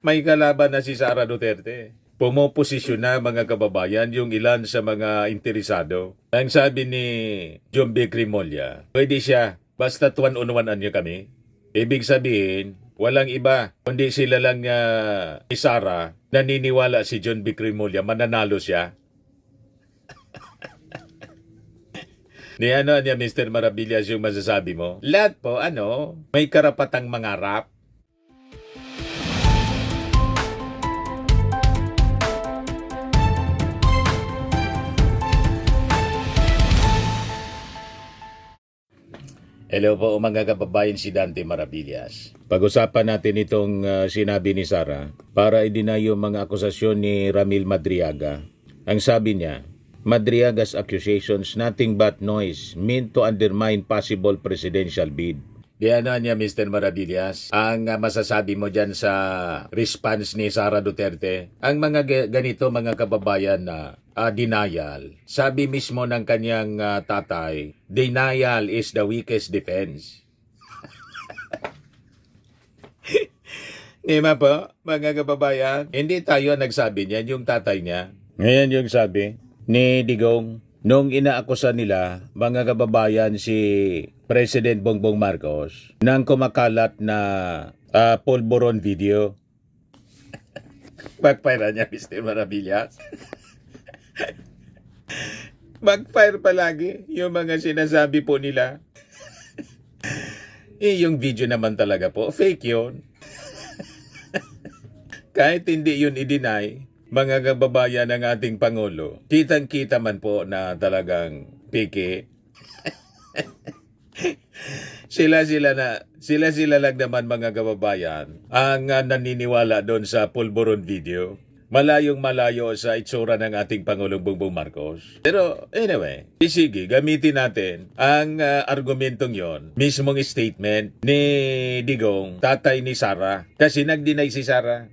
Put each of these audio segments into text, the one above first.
May kalaban na si Sara Duterte. Pumoposisyon na mga kababayan yung ilan sa mga interesado. Ang sabi ni John B. Crimolia, pwede siya, basta tuwan-unawanan niyo kami. Ibig sabihin, walang iba, kundi sila lang ni Sara, naniniwala si John B. Crimolia, mananalo siya. Ni ano niya, Mr. Maravillas, yung masasabi mo? Lahat po, may karapatang mangarap. Hello po mga kababayan, si Dante Maravillas. Pag-usapan natin itong sinabi ni Sara para i-deny yung mga akusasyon ni Ramil Madriaga. Ang sabi niya, Madriaga's accusations nothing but noise meant to undermine possible presidential bid. Di ano niya, Mr. Maravillas, ang masasabi mo dyan sa response ni Sara Duterte? Ang mga ganito mga kababayan na denial. Sabi mismo ng kanyang tatay, denial is the weakest defense. Di ba po, mga kababayan? Hindi tayo nagsabi niyan, yung tatay niya. Ngayon yung sabi ni Digong, nung inaakusa nila, mga kababayan, si President Bongbong Marcos, nang kumakalat na pulburon video. Backfire niya, Mr. Maravillas. Backfire palagi yung mga sinasabi po nila. Yung video naman talaga po, fake yun. Kahit hindi yun i-deny, mga kababayan ng ating Pangulo, kitang-kita man po na talagang piki. Sila lang naman mga kababayan ang naniniwala doon sa pulburon video. Malayo sa itsura ng ating Pangulong Bongbong Marcos. Pero anyway, sige, gamitin natin ang argumentong yon, mismong statement ni Digong, tatay ni Sara. Kasi nag-deny si Sara.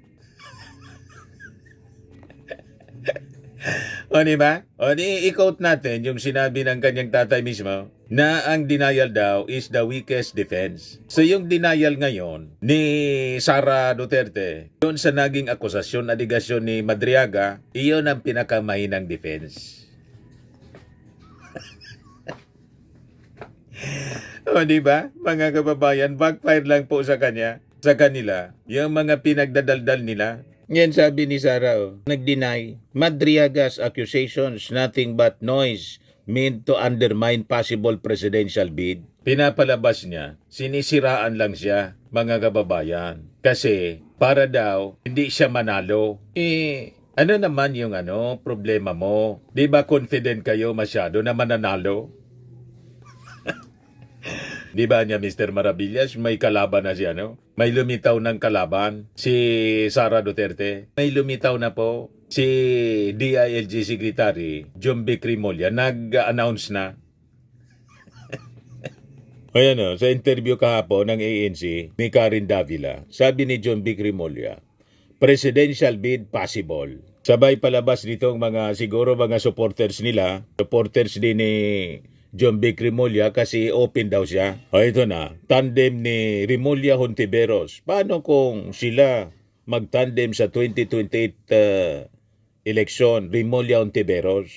O diba? O i-quote natin yung sinabi ng kanyang tatay mismo na ang denial daw is the weakest defense. So yung denial ngayon ni Sara Duterte, yun sa naging akusasyon, aligasyon ni Madriaga, iyon ang pinakamahinang defense. O diba? Mga kababayan, backfire lang po sa kanila, yung mga pinagdadaldal nila. Ngayon sabi ni Sara, nag-deny, Madriaga's accusations nothing but noise meant to undermine possible presidential bid. Pinapalabas niya, sinisiraan lang siya, mga kababayan. Kasi para daw, hindi siya manalo. Ano naman yung problema mo? Di ba confident kayo masyado na mananalo? Di ba niya, Mr. Maravillas, may kalaban na siya, May lumitaw ng kalaban, si Sara Duterte. May lumitaw na po si DILG Secretary, John B. Crimolia, nag-announce na. Ayan sa interview kahapon ng ANC ni Karen Davila, sabi ni John B. Crimolia, presidential bid possible. Sabay palabas nitong siguro mga supporters nila, supporters din ni John B. Crimolia kasi open daw siya. O ito na, tandem ni Rimulya Hontiveros. Paano kung sila mag-tandem sa 2028 election, Rimulya Hontiveros?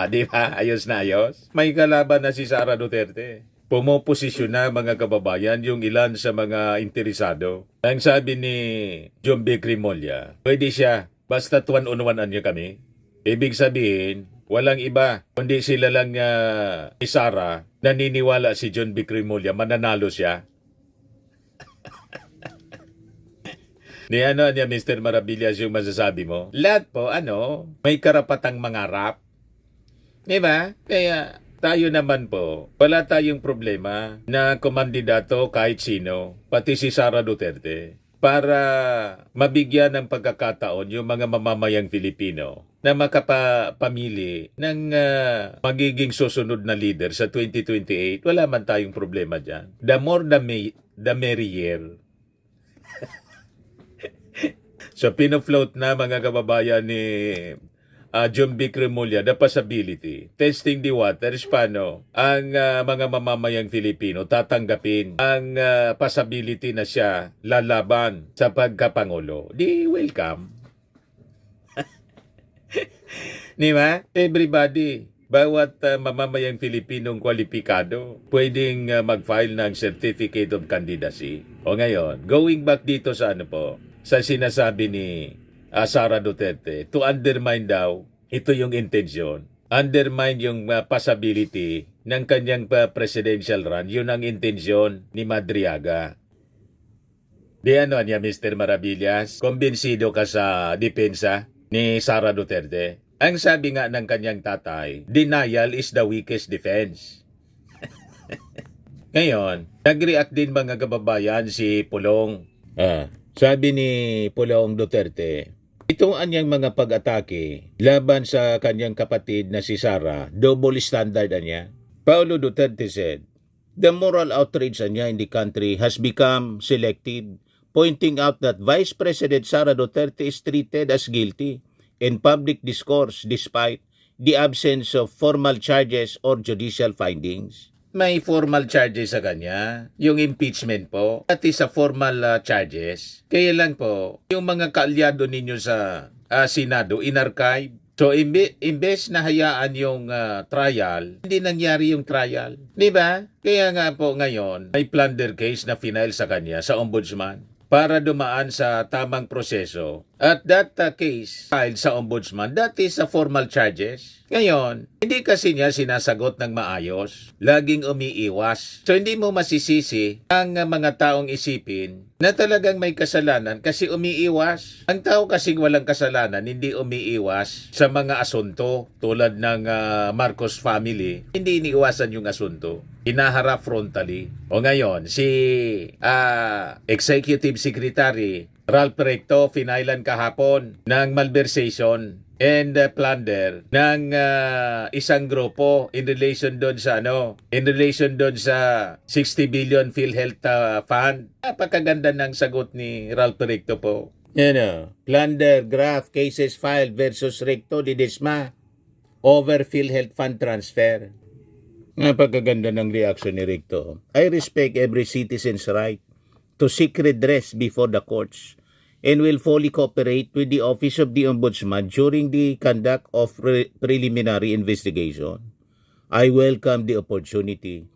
Di ba? Ayos na ayos. May kalaban na si Sara Duterte. Pumoposisyon na mga kababayan yung ilan sa mga interesado. Ang sabi ni John B. Crimolia, pwede siya, basta tuwan-unawanan niyo kami. Ibig sabihin, walang iba, kundi sila lang ni Sara, naniniwala si John B. Crimolia, mananalo siya. Ni niya, Mr. Maravillas, yung masasabi mo? Lahat po, may karapatang mangarap. Diba? Kaya tayo naman po, wala tayong problema na kumandidato kahit sino, pati si Sara Duterte, para mabigyan ng pagkakataon yung mga mamamayang Filipino na makapamili ng magiging susunod na leader sa 2028. Wala man tayong problema dyan. The more the merrier. So pinofloat na mga kababayan ni Jumbic Remulla, the possibility, testing the waters, paano ang mga mamamayang Filipino tatanggapin ang possibility na siya lalaban sa pagkapangulo. Di welcome. Di ba? Everybody, bawat mamamayang Filipinong kwalipikado, pwedeng mag-file ng Certificate of Candidacy. O ngayon, going back dito sa sa sinasabi ni Sara Duterte, to undermine daw, ito yung intensyon. Undermine yung possibility ng kanyang presidential run. Yun ang intensyon ni Madriaga. Di ano niya, Mr. Maravillas? Kumbinsido ka sa depensa ni Sara Duterte? Ang sabi nga ng kanyang tatay, denial is the weakest defense. Ngayon, nag-react din mga kababayan si Pulong. Sabi ni Pulong Duterte, itong anyang mga pag-atake laban sa kanyang kapatid na si Sara, double standard niya. Paulo Duterte said, the moral outrage niya in the country has become selective, pointing out that Vice President Sara Duterte is treated as guilty in public discourse despite the absence of formal charges or judicial findings. May formal charges sa kanya, yung impeachment po, at sa formal charges. Kaya lang po, yung mga kaalyado ninyo sa Senado, in-archive. So, imbes na hayaan yung trial, hindi nangyari yung trial. Di ba? Kaya nga po ngayon, may plunder case na final sa kanya, sa ombudsman, para dumaan sa tamang proseso. At that case filed sa ombudsman, that is a formal charges. Ngayon, hindi kasi niya sinasagot ng maayos. Laging umiiwas. So hindi mo masisisi ang mga taong isipin na talagang may kasalanan kasi umiiwas. Ang tao kasing walang kasalanan, hindi umiiwas sa mga asunto tulad ng Marcos family. Hindi iniiwasan yung asunto. Hinaharap frontally. O ngayon, si Executive Secretary Ralph Recto finailan kahapon ng malversation and plunder ng isang grupo in relation doon sa sa 60 billion PhilHealth Fund. Napakaganda ng sagot ni Ralph Recto po. Plunder, graft, cases filed versus Recto Didesma over PhilHealth Fund transfer. Napakaganda ng reaction ni Recto. I respect every citizen's right to seek redress before the courts and will fully cooperate with the Office of the Ombudsman during the conduct of preliminary investigation. I welcome the opportunity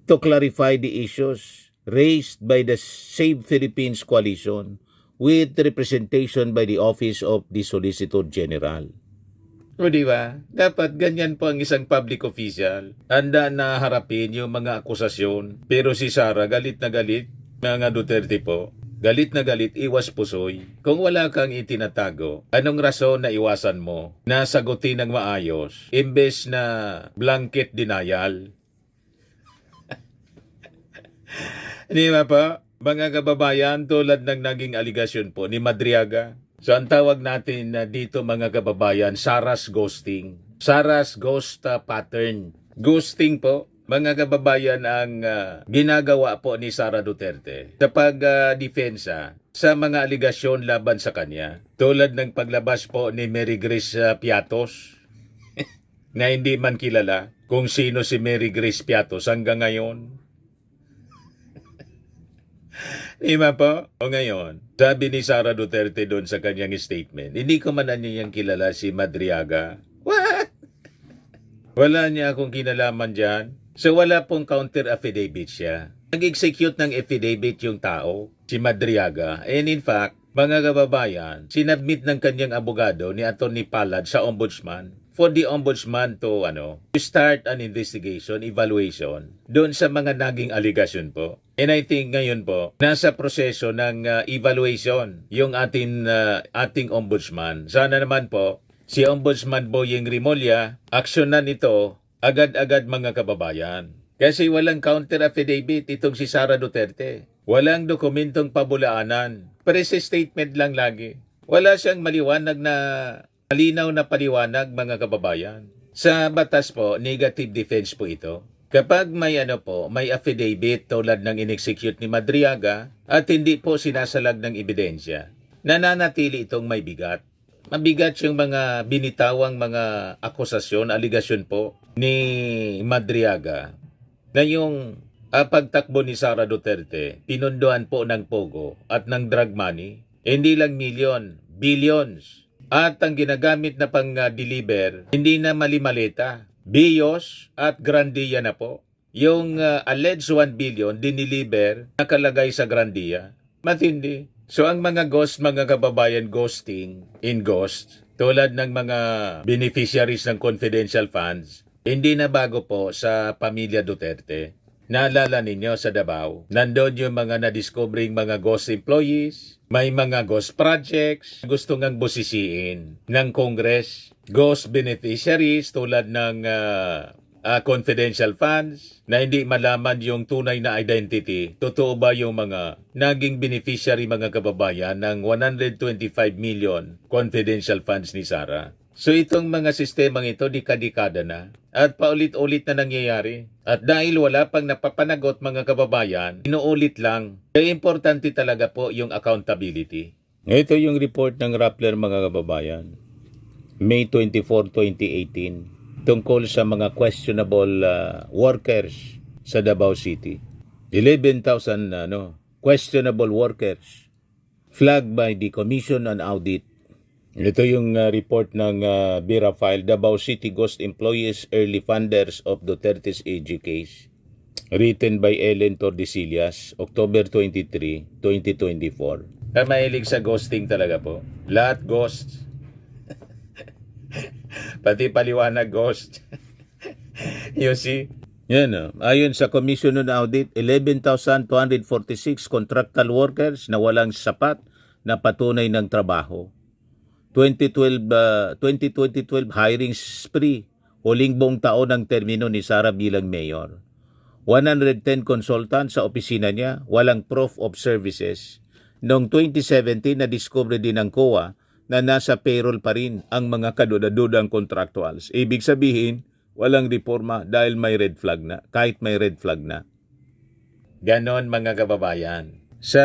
to clarify the issues raised by the Save Philippines Coalition with representation by the Office of the Solicitor General. O diba? Dapat ganyan po ang isang public official. Handa na harapin yung mga akusasyon. Pero si Sara galit na galit. Mga Duterte po, galit na galit, iwas pusoy. Kung wala kang itinatago, anong rason na iwasan mo na sagutin ng maayos imbes na blanket denial? Di ba pa? Mga kababayan, tulad ng naging aligasyon po ni Madriaga. So ang tawag natin dito mga kababayan, Sara's ghosting. Sara's ghost pattern. Ghosting po. Mga kababayan, ang ginagawa po ni Sara Duterte sa pagdepensa sa mga aligasyon laban sa kanya. Tulad ng paglabas po ni Mary Grace Piatos na hindi man kilala kung sino si Mary Grace Piatos hanggang ngayon. Di ba po? O ngayon, sabi ni Sara Duterte doon sa kanyang statement, hindi ko man niyang kilala si Madriaga. What? Wala niya akong kinalaman dyan. So wala pong counter affidavit siya. Nag-execute ng affidavit yung tao, si Madriaga. And in fact, mga kababayan, sinabmit ng kanyang abogado ni Atty. Palad sa ombudsman for the ombudsman to start an investigation, evaluation doon sa mga naging allegation po. And I think ngayon po, nasa proseso ng evaluation yung ating ombudsman. Sana naman po, si Ombudsman Boyeng Remulla, aksyonan ito agad-agad mga kababayan. Kasi walang counter affidavit itong si Sara Duterte. Walang dokumentong pabulaanan. Press statement lang lagi. Wala siyang malinaw na paliwanag mga kababayan. Sa batas po, negative defense po ito. Kapag may may affidavit tulad ng in-execute ni Madriaga at hindi po sinasalag ng ebidensya, nananatili itong may bigat. mabigat yung mga binitawang mga akusasyon, aligasyon po ni Madriaga na yung pagtakbo ni Sara Duterte, pinunduan po ng Pogo at ng drug money, hindi lang milyon, billions. At ang ginagamit na pang-deliver, hindi na mali-maleta, Bios at Grandia na po. Yung alleged 1 billion diniliver nakalagay sa Grandia. Matindi. So ang mga ghost, mga kababayan, ghosting in ghost, tulad ng mga beneficiaries ng confidential funds, hindi na bago po sa pamilya Duterte. Naalala ninyo sa Davao, nandun yung mga na-discovering mga ghost employees, may mga ghost projects, gusto ngang busisiin ng Congress, ghost beneficiaries tulad ng confidential funds na hindi malaman yung tunay na identity. Totoo ba yung mga naging beneficiary mga kababayan ng 125 million confidential funds ni Sara? So itong mga sistemang ito dekada na at paulit-ulit na nangyayari. At dahil wala pang napapanagot mga kababayan, inuulit lang. Kaya importante talaga po yung accountability. Ito yung report ng Rappler mga kababayan. May 24, 2018 tungkol sa mga questionable workers sa Davao City. 11,000 questionable workers flagged by the Commission on Audit. Ito yung report ng Verafile, Davao City Ghost Employees Early Funders of Duterte's AG Case. Written by Ellen Tordesillas, October 23, 2024. Mahilig sa ghosting talaga po. Lahat ghost. Pati paliwanag ghost. You see? Yan, ayon sa Commission on Audit, 11,246 contractual workers na walang sapat na patunay ng trabaho. 2012 hiring spree, huling buong taon ng termino ni Sara bilang mayor. 110 consultants sa opisina niya, walang proof of services. Noong 2017, na-discover din ng COA na nasa payroll pa rin ang mga kadudadudang contractuals. Ibig sabihin, walang reforma dahil may red flag na, kahit may red flag na. Ganon mga kababayan. Sa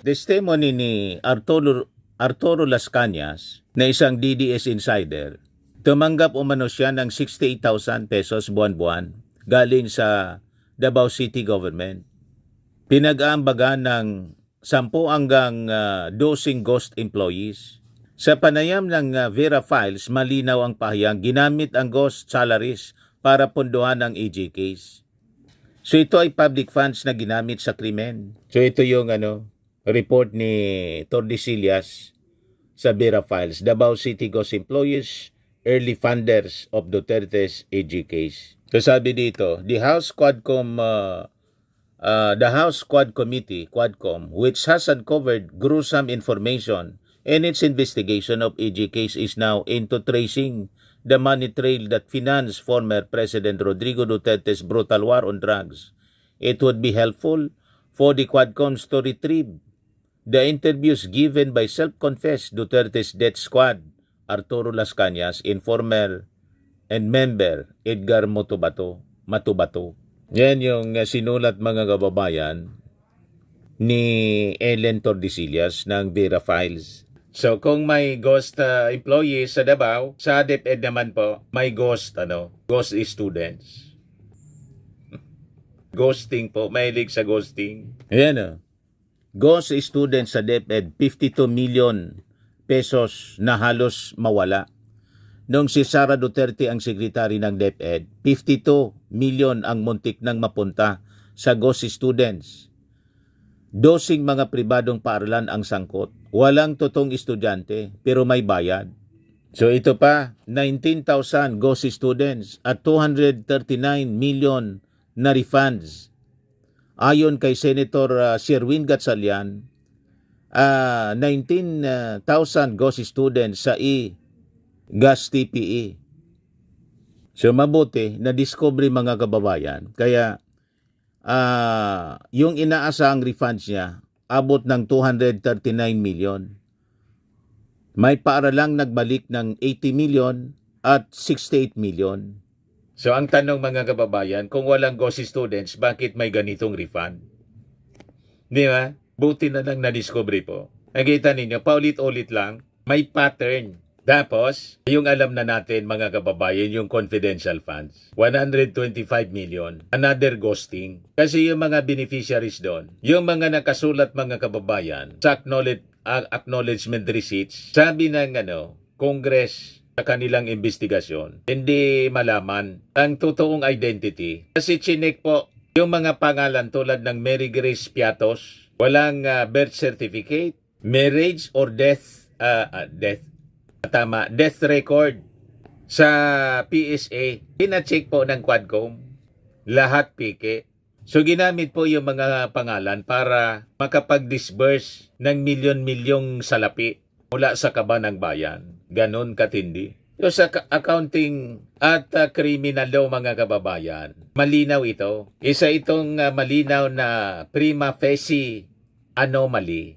testimony ni Arturo Las Cañas, na isang DDS insider, tumanggap umano siya ng 68,000 pesos buwan-buwan galing sa Davao City Government. Pinag-aambagan ng 10 hanggang 12 ghost employees. Sa panayam ng Vera Files, malinaw ang pahayag, ginamit ang ghost salaries para punduhan ang AG case. So ito ay public funds na ginamit sa krimen. So ito yung report ni Tordesillas sa Vera Files, Davao City Ghost Employees, Early Funders of Duterte's AG Case. So sabi dito, the House Quadcom Committee, Quadcom, which has uncovered gruesome information in its investigation of AG case, is now into tracing the money trail that financed former President Rodrigo Duterte's brutal war on drugs. It would be helpful for the Quadcoms to retrieve the interviews given by self-confessed Duterte's death squad, Arturo Las Cañas, informer and member Edgar Matubato. Yan yung sinulat mga kababayan ni Ellen Tordesillas ng Vera Files. So kung may ghost employees sa Davao, sa DepEd naman po, may ghost students. Ghosting po, mahilig sa ghosting. Ayan ghost students sa DepEd, 52 million pesos na halos mawala. Noong si Sara Duterte ang sekretary ng DepEd, 52 million ang muntik nang mapunta sa ghost students. 12 mga pribadong paaralan ang sangkot. Walang totoong estudyante pero may bayad. So ito pa, 19,000 ghost students at 239 million na refunds. Ayon kay Senator Sherwin Gatchalian, 19,000 ghost students sa gas TPE. So mabuti na discovery mga kababayan. Kaya yung inaasahang refunds niya abot ng 239 million. May paaralang nagbalik ng 80 million at 68 million. So ang tanong mga kababayan, kung walang ghost students, bakit may ganitong refund? Di ba? Buti na lang na-discovery po. Nakita ninyo, paulit-ulit lang, may pattern. Tapos, yung alam na natin mga kababayan, yung confidential funds, 125 million, another ghosting. Kasi yung mga beneficiaries doon, yung mga nakasulat mga kababayan, sa acknowledgement receipts, sabi ng Congress sa kanilang investigasyon, hindi malaman ang totoong identity. Kasi chinek po yung mga pangalan tulad ng Mary Grace Piatos, walang birth certificate, marriage or death record sa PSA. Pina-check po ng Quadcom. Lahat pike. So ginamit po yung mga pangalan para makapag-disburse ng milyon-milyong salapi mula sa kaba ng bayan. Ganon katindi. So sa accounting at criminal law mga kababayan, malinaw ito. Isa itong malinaw na prima facie anomaly.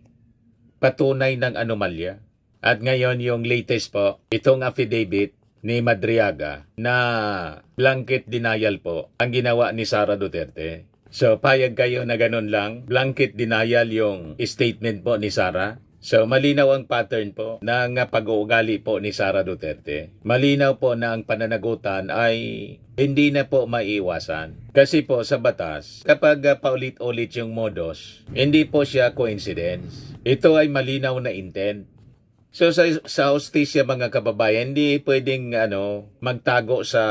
Patunay ng anomalya. At ngayon yung latest po, itong affidavit ni Madriaga na blanket denial po ang ginawa ni Sara Duterte. So payag kayo na ganun lang, blanket denial yung statement po ni Sara. So malinaw ang pattern po ng pag-uugali po ni Sara Duterte. Malinaw po na ang pananagutan ay hindi na po maiiwasan. Kasi po sa batas, kapag paulit-ulit yung modus, hindi po siya coincidence. Ito ay malinaw na intent. So sa hostisya mga kababayan, hindi pwedeng magtago sa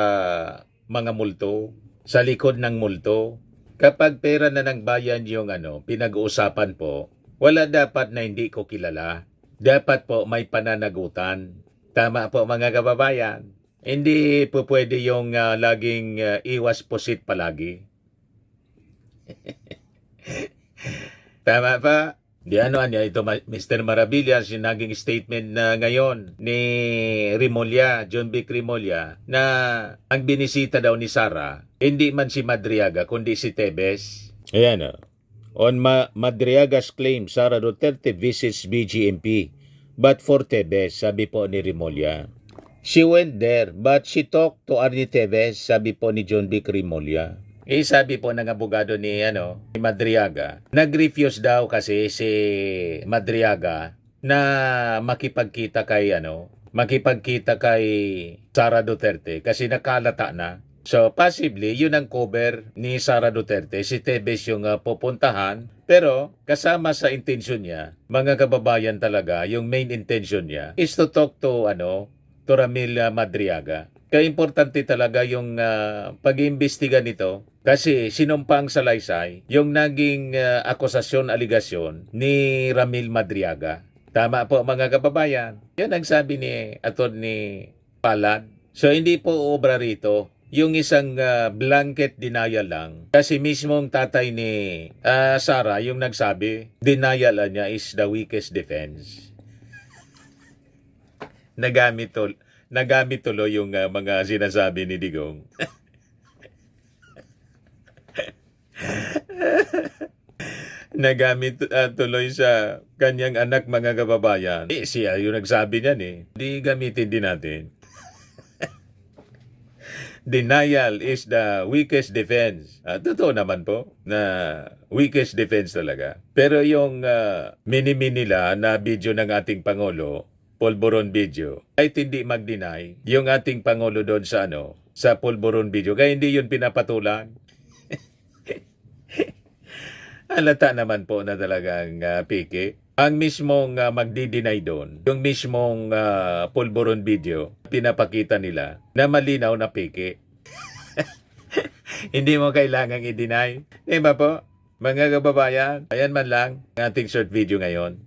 mga multo, sa likod ng multo. Kapag pera na ng bayan yung pinag-uusapan po, wala dapat na hindi ko kilala. Dapat po may pananagutan. Tama po mga kababayan. Hindi po pwede yung laging iwas pusit palagi. Tama pa? Di ito Mr. Maravillas, yung naging statement na ngayon ni Rimulya, John Vic Rimulya, na ang binisita daw ni Sara, hindi man si Madriaga, kundi si Tebes. Ayan On Madriaga's claim, Sara Duterte visits BGMP, but for Tebes, sabi po ni Rimulya. She went there, but she talked to Arnie Tebes, sabi po ni John Vic Rimulya. Sabi po ng abogado ni Madriaga, nag-refuse daw kasi si Madriaga na makipagkita kay Sara Duterte kasi nakalata na. So possibly yun ang cover ni Sara Duterte, si Tebes yung pupuntahan, pero kasama sa intention niya, mga kababayan talaga, yung main intention niya is to talk to Ramil Madriaga. Kaya importante talaga yung pag-iimbestiga nito kasi sinumpang salaysay yung naging akusasyon, aligasyon ni Ramil Madriaga. Tama po mga kababayan. Yan ang sabi ni Atty. Palad. So hindi po obra rito yung isang blanket denial lang. Kasi mismong tatay ni Sara yung nagsabi, denial niya is the weakest defense. Nagamit tuloy yung mga sinasabi ni Digong. Nagamit tuloy sa kanyang anak mga kababayan. Siya yung nagsabi niyan Di gamitin din natin. Denial is the weakest defense. Totoo naman po na weakest defense talaga. Pero yung mini-mini nila na video ng ating Pangulo, Polvoron video, ay hindi mag-deny yung ating Pangulo doon sa sa Polvoron video. Kaya hindi yun pinapatulan. Halata naman po na talagang piki. Ang mismong magdi-deny doon, yung mismong Polvoron video, pinapakita nila na malinaw na piki. Hindi mo kailangang i-deny. Diba po? Mga kababayan, ayan man lang ang ating short video ngayon.